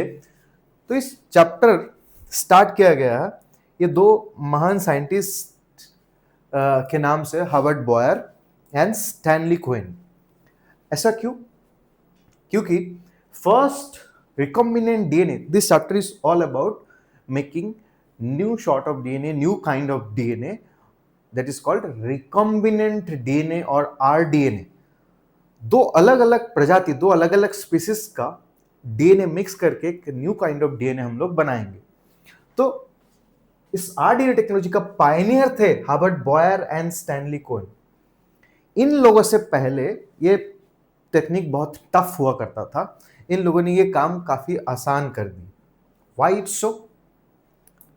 तो इस chapter start किया गया है ये दो महान साइंटिस्ट के नाम से, Herbert Boyer and Stanley Cohen. ऐसा क्यों? क्योंकि first recombinant DNA, this chapter is all about making new sort of DNA, new kind of DNA that is called recombinant DNA और rDNA। दो अलग अलग प्रजाति, दो अलग अलग स्पीसीज का डीएनए मिक्स करके एक न्यू काइंड ऑफ डीएनए हम लोग बनाएंगे। तो इस आरडीएनए टेक्नोलॉजी का पायनियर थे Herbert Boyer and Stanley Cohen. इन लोगों से पहले ये टेक्निक बहुत टफ हुआ करता था, इन लोगों ने ये काम काफी आसान कर दी। Why it's so?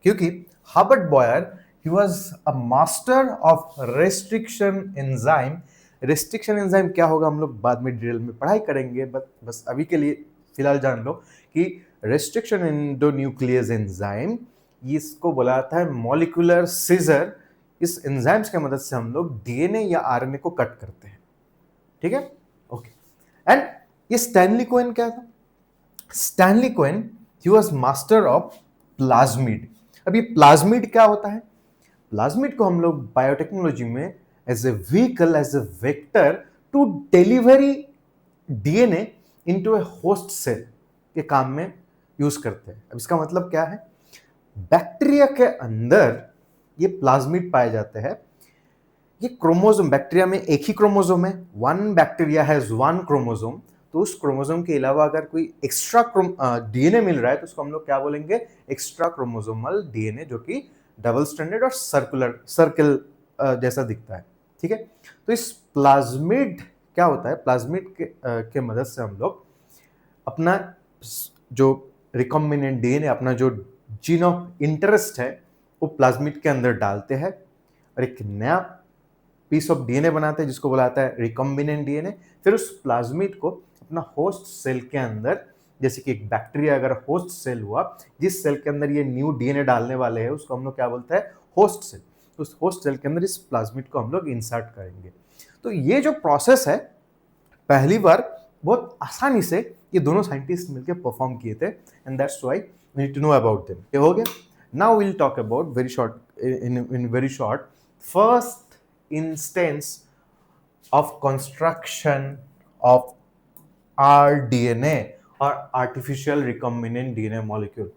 क्योंकि Herbert Boyer he was a master of restriction enzyme. Restriction enzyme क्या होगा हम लोग बाद में डिटेल में पढ़ाई करेंगे, बस अभी के लिए फिलहाल जान लो कि रेस्ट्रिक्शन एंडोन्यूक्लियस एंजाइम, इसको बोला जाता है मॉलिक्यूलर सीजर। इस एंजाइम्स की मदद से हम लोग डीएनए या आरएनए को कट करते हैं। ठीक है, ओके। एंड ये स्टैनली कोहेन क्या था? Stanley Cohen he was master of plasmid. अब ये प्लाज्मिड क्या होता है? प्लाज्मिड को हम लोग बायोटेक्नोलॉजी में as a vehicle, as a vector to delivery DNA into a host cell के काम में यूज करते हैं। अब इसका मतलब क्या है? बैक्टीरिया के अंदर ये प्लाज्मिड पाए जाते हैं। ये क्रोमोसोम, बैक्टीरिया में एक ही क्रोमोसोम है, one bacteria has one chromosome. तो उस क्रोमोसोम के अलावा अगर कोई एक्स्ट्रा डीएनए मिल रहा है तो उसको हम लोग क्या बोलेंगे? एक्स्ट्रा क्रोमोसोमल डीएनए, जो कि डबल स्ट्रैंडेड और सर्कल जैसा दिखता है। ठीक है, तो इस प्लाज्मिड क्या होता है? प्लाज्मिड के मदद से हम लोग अपना जो रिकॉम्बिनेंट डीएनए, अपना जो जीन ऑफ इंटरेस्ट है, वो प्लाज्मिड के अंदर डालते हैं और एक नया पीस ऑफ डीएनए बनाते हैं जिसको बोला जाता है रिकॉम्बिनेंट डीएनए। फिर उस प्लाज्मिड को अपना होस्ट सेल के अंदर, जैसे कि एक बैक्टीरिया अगर होस्ट सेल हुआ, जिस सेल के अंदर ये न्यू डीएनए डालने वाले हैं उसको हम लोग क्या बोलते हैं? Host cell. तो उस होस्ट सेल के अंदर इस प्लाज्मिड को हम लोग इंसर्ट करेंगे। तो ये जो प्रोसेस है, पहली बार बहुत आसानी से ये दोनों साइंटिस्ट मिलकर परफॉर्म किए थे, and that's why we need to know about them. ये हो गया। Now we will talk about very short, in very short, first instance of construction of rDNA or artificial recombinant DNA molecule.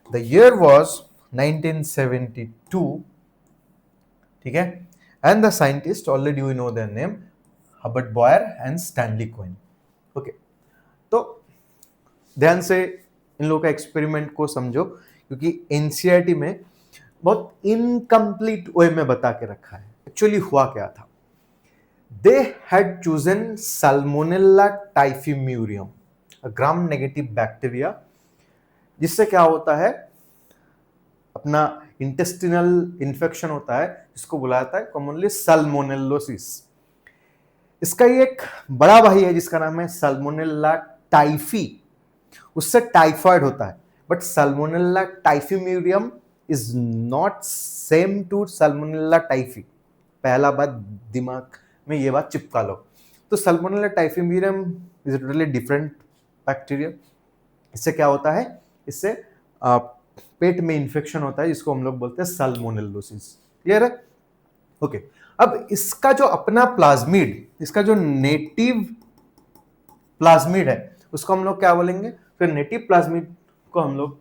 The year was 1972. ठीक है, and the scientists, already we know their name, Herbert Boyer and Stanley Cohen. Okay, तो ध्यान से इन लोगों का experiment को समझो, क्योंकि एनसीईआरटी में बहुत इनकम्प्लीट वे में बता के रखा है। एक्चुअली हुआ क्या था? They had chosen salmonella typhimurium, gram negative bacteria, जिससे क्या होता है? अपना इंटेस्टिनल इन्फेक्शन होता है, जिसको बुलाया जाता है कॉमनली साल्मोनेलोसिस। इसका ये एक बड़ा भाई है जिसका नाम है साल्मोनेला टाइफी, उससे टाइफाइड होता है। But Salmonella typhimurium is not same to Salmonella typhi. पहला बात दिमाग में ये बात चिपका लो। तो Salmonella typhimurium is totally different bacteria. इससे क्या होता है? इससे पेट में इंफेक्शन होता है, जिसको हम लोग बोलते हैं साल्मोनेलोसिस। क्लियर है? ओके। अब इसका जो अपना प्लाज्मिड, इसका जो नेटिव प्लाज्मिड है, उसको हम लोग क्या बोलेंगे? फिर नेटिव प्लाज्मिड को हम लोग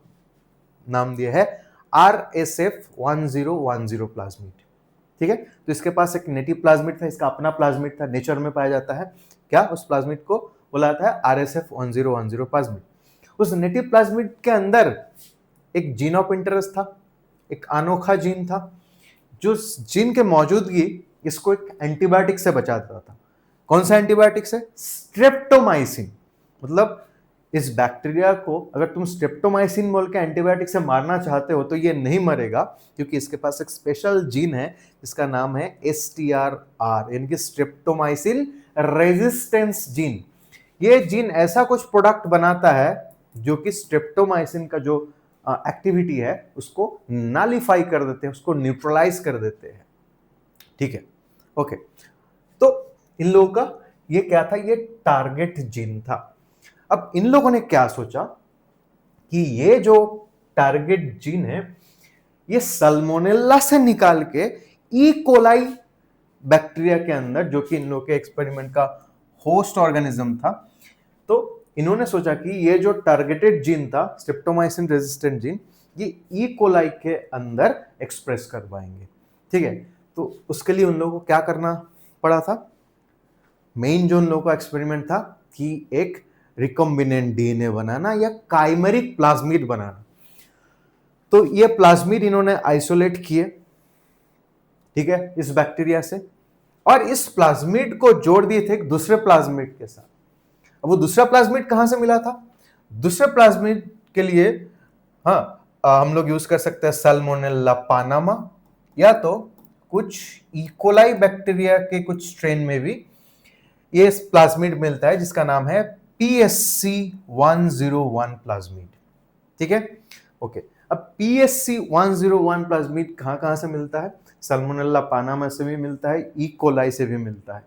नाम दिया है RSF1010 प्लाज्मिड। ठीक है, तो इसके पास एक नेटिव प्लाज्मिड था, इसका अपना प्लाज्मिड था, नेचर में पाया जाता है। क्या? उस प्लाज्मिड को बोला जाता है RSF1010 प्लाज्मिड। उस नेटिव प्लाज्मिड के अंदर एक जीन ऑफ इंटरेस्ट था, एक अनोखा जीन था, जो जीन के मौजूदगी इसको एक एंटीबायोटिक से बचाता था। कौन सा एंटीबायोटिक से? स्ट्रेप्टोमाइसिन। मतलब इस बैक्टीरिया को अगर तुम स्ट्रेप्टोमाइसिन बोल के एंटीबायोटिक से मारना चाहते हो तो ये नहीं मरेगा, क्योंकि इसके पास एक स्पेशल जीन है जिसका नाम है STRR, यानी कि स्ट्रेप्टोमाइसिन रेजिस्टेंस जीन। ये जीन ऐसा कुछ प्रोडक्ट बनाता है जो कि स्ट्रेप्टोमाइसिन का जो एक्टिविटी है उसको नलिफाई कर देते हैं, उसको न्यूट्रलाइज कर देते हैं। ठीक है, ओके। तो इन लोगों का ये क्या था? ये टारगेट जीन था। अब इन लोगों ने क्या सोचा कि ये जो टारगेट जीन है ये सल्मोनेला से निकाल के ई कोलाई बैक्टीरिया के अंदर, जो कि इन लोगों के एक्सपेरिमेंट का होस्ट ऑर्गेनिज्म था, तो इन्होंने सोचा कि ये जो टारगेटेड जीन था स्ट्रेप्टोमाइसिन रेजिस्टेंट जीन, ये ई कोलाई के अंदर एक्सप्रेस कर पाएंगे। ठीक है, तो उसके लिए उन लोगों को क्या करना पड़ा था? मेन जो उन लोगों का एक्सपेरिमेंट था कि एक रिकॉम्बिनेंट डीएनए बनाना या काइमेरिक प्लाज्मिड बनाना। तो ये प्लाज्मिड इन्होंने आइसोलेट किए, ठीक है, इस बैक्टीरिया से, और इस प्लाज्मिड को जोड़ दिए थे एक दूसरे प्लाज्मिड के साथ। अब वो दूसरा प्लाज्मिड कहां से मिला था? दूसरे प्लाज्मिड के लिए हम लोग यूज कर सकते हैं सल्मोनेला पानामा, या तो कुछ इकोलाई बैक्टीरिया के कुछ स्ट्रेन में भी ये प्लाज्मिड मिलता है जिसका नाम है PSC101 प्लाज्मिड। ठीक है, ओके। अब PSC101 प्लाज्मिड कहां से मिलता है? सल्मोनेला पानामा से भी मिलता है, ई कोलाई से भी मिलता है।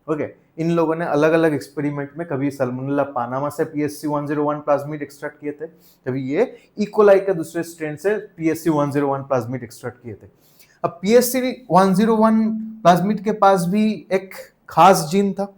ओके, इन लोगों ने अलग अलग एक्सपेरिमेंट में कभी सल्मोनेला पानामा से PSC101 प्लाज्मिड एक्सट्रैक्ट किए थे, कभी ये ई कोलाई के दूसरे स्ट्रेन से PSC101 प्लाज्मिड एक्सट्रैक्ट किए थे। अब PSC101 प्लाज्मिड के पास भी एक खास जीन था।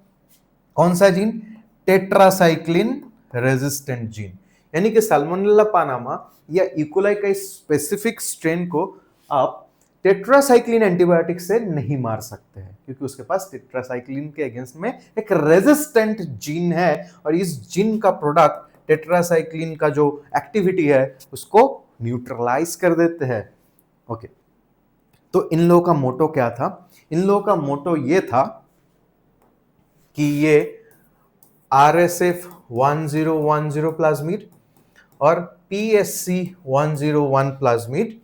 कौन सा जीन? Tetracycline resistant gene. यानी कि सल्मोनेला पानामा या इकोलाई का स्पेसिफिक स्ट्रेन को आप टेट्रासाइक्लिन एंटीबायोटिक से नहीं मार सकते हैं, क्योंकि उसके पास टेट्रासाइक्लिन के अगेंस्ट में एक रेजिस्टेंट जीन है, और इस जीन का प्रोडक्ट टेट्रासाइक्लिन का जो एक्टिविटी है उसको न्यूट्रलाइज कर देते हैं। ओके, तो इन लोगों का मोटो क्या था? इन लोगों का मोटो ये था कि ये RSF1010 प्लाज्मिड और PSC101 प्लाज्मिड,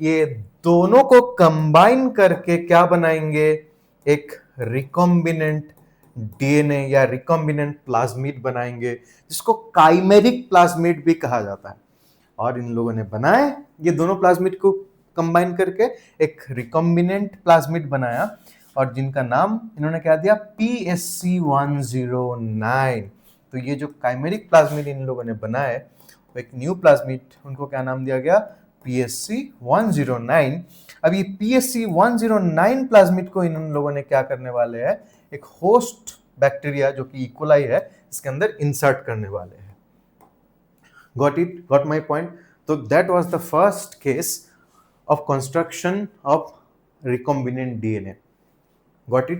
ये दोनों को कंबाइन करके क्या बनाएंगे? एक रिकॉम्बिनेंट डीएनए या रिकॉम्बिनेंट प्लाज्मिड बनाएंगे, जिसको काइमेरिक प्लाज्मिड भी कहा जाता है। और इन लोगों ने बनाए ये दोनों प्लाज्मिड को कंबाइन करके एक रिकॉम्बिनेंट प्लाज्मिड बनाया, और जिनका नाम इन्होंने क्या दिया? PSC109। तो ये जो काइमेरिक प्लाज्मिड इन लोगों ने बनाए, एक न्यू प्लाज्मिड, उनको क्या नाम दिया गया? PSC109। अब ये PSC109 प्लाज्मिड को इन लोगों ने क्या करने वाले हैं? एक होस्ट बैक्टीरिया जो कि इकोलाई है, इसके अंदर इंसर्ट करने वाले हैं। Got it? Got my point? तो that was the first case of construction of recombinant DNA. Got it?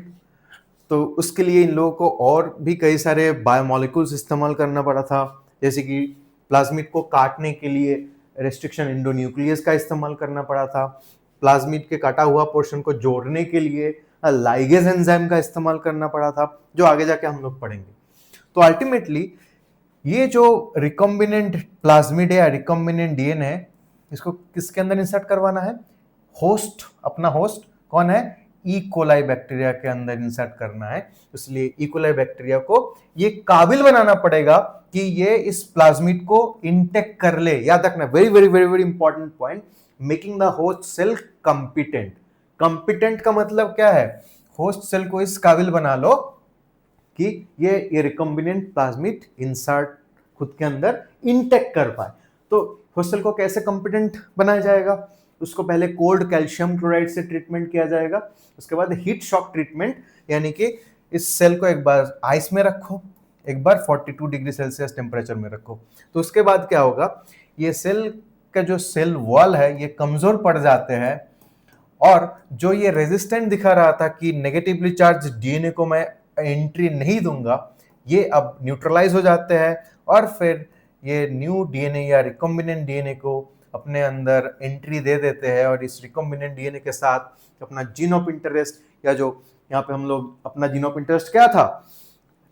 तो उसके लिए इन लोगों को और भी कई सारे बायोमोलिक्यूल्स इस्तेमाल करना पड़ा था, जैसे कि प्लाज्मिड को काटने के लिए रेस्ट्रिक्शन एंडोन्यूक्लियस का इस्तेमाल करना पड़ा था, प्लाज्मिड के काटा हुआ पोर्शन को जोड़ने के लिए लाइगेज एंजाइम का इस्तेमाल करना पड़ा था, जो आगे जाके हम लोग पढ़ेंगे। तो अल्टीमेटली ये जो रिकॉम्बिनेंट प्लाज्मिड है या रिकॉम्बिनेंट डीएनए है, इसको किसके अंदर इंसर्ट करवाना है? होस्ट, अपना होस्ट कौन है? ई कोलाई बैक्टीरिया के अंदर इंसर्ट करना है। इसलिए ई कोलाई बैक्टीरिया को ये काबिल बनाना पड़ेगा कि ये इस प्लाज्मिड को इंटेक कर ले। याद रखना, very very very very important point, making the host cell competent. Competent का मतलब क्या है? होस्ट सेल को इस काबिल बना लो कि ये रिकॉम्बिनेंट प्लाज्मिड इंसर्ट खुद के अंदर इंटेक कर पाए। तो होस्ट सेल को कैसे कंपिटेंट बनाया जाएगा? उसको पहले कोल्ड कैल्शियम क्लोराइड से ट्रीटमेंट किया जाएगा, उसके बाद हीट शॉक ट्रीटमेंट, यानी कि इस सेल को एक बार आइस में रखो, एक बार 42 डिग्री सेल्सियस टेम्परेचर में रखो। तो उसके बाद क्या होगा? ये सेल का जो सेल वॉल है ये कमजोर पड़ जाते हैं, और जो ये रेजिस्टेंट दिखा रहा था कि नेगेटिवली चार्ज डीएनए को मैं एंट्री नहीं दूंगा, ये अब न्यूट्रलाइज हो जाते हैं, और फिर ये न्यू डीएनए या रिकॉम्बिनेंट डीएनए को अपने अंदर एंट्री दे देते हैं, और इस रिकॉम्बिनेंट डीएनए के साथ अपना जीन ऑफ इंटरेस्ट, या जो यहाँ पे हम लोग अपना जीन ऑफ इंटरेस्ट क्या था?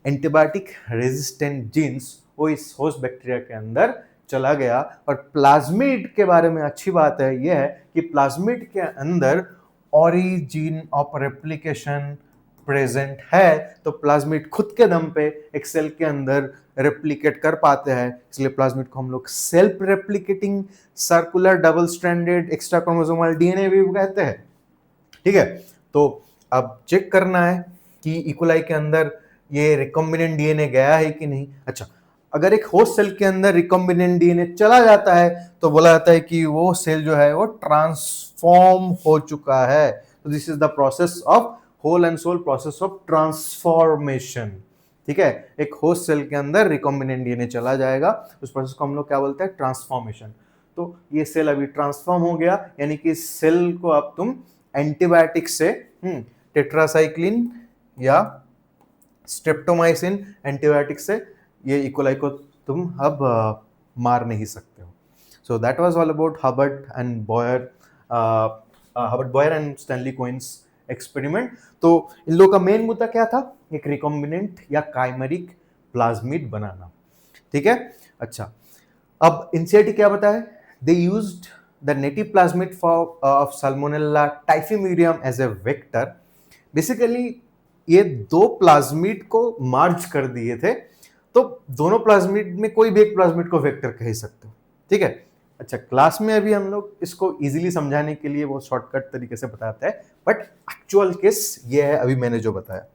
एंटीबायोटिक रेजिस्टेंट जीन्स, वो इस होस्ट बैक्टीरिया के अंदर चला गया। और प्लाज्मिड के बारे में अच्छी बात है यह है कि प्लाज्मिड के अंदर ओरिजिन ऑफ रेप्लिकेशन प्रेजेंट है, तो प्लाज्मिड खुद के दम पे एक सेल के अंदर रेप्लिकेट कर पाते हैं, इसलिए प्लाज्मिड को हम लोग self replicating circular double stranded extra chromosomal DNA भी कहते हैं। ठीक है, तो अब चेक करना है कि इकोलाई के अंदर ये रिकॉम्बिनेंट डीएनए गया है कि नहीं। अच्छा, अगर एक होस्ट सेल के अंदर रिकॉम्बिनेंट डीएनए चला जाता है तो बोला जाता है कि वो सेल जो है वो ट्रांसफॉर्म हो चुका है। तो this is the process of whole and sole process of transformation. ठीक है, एक होस्ट सेल के अंदर रिकॉम्बिनेंट डीएनए चला जाएगा, उस प्रोसेस को हम लोग क्या बोलते हैं, ट्रांसफॉर्मेशन। तो ये सेल अभी ट्रांसफॉर्म हो गया, यानी कि सेल को अब तुम एंटीबायोटिक से टेट्रासाइक्लिन या स्ट्रेप्टोमाइसिन एंटीबायोटिक से ये इकोलाई को तुम अब मार नहीं सकते हो। So that was all about Herbert Boyer and Stanley Cohen's experiment. तो इन लोगों का मेन मुद्दा क्या था, एक रिकॉम्बिनेंट या काइमेरिक प्लाज्मिड बनाना। ठीक है, अच्छा, अब एनसीईआरटी क्या बताया, they used the native plasmid of Salmonella typhimurium as a vector. Basically ये दो प्लाज्मिड को मार्ज कर दिए थे, तो दोनों प्लाज्मिड में कोई भी एक प्लाज्मिड को वेक्टर कह सकते हो। ठीक है, अच्छा, क्लास में अभी हम लोग इसको इजीली समझाने के लिए वो शॉर्टकट तरीके से बताते हैं, बट एक्चुअल केस ये है अभी मैंने जो बताया।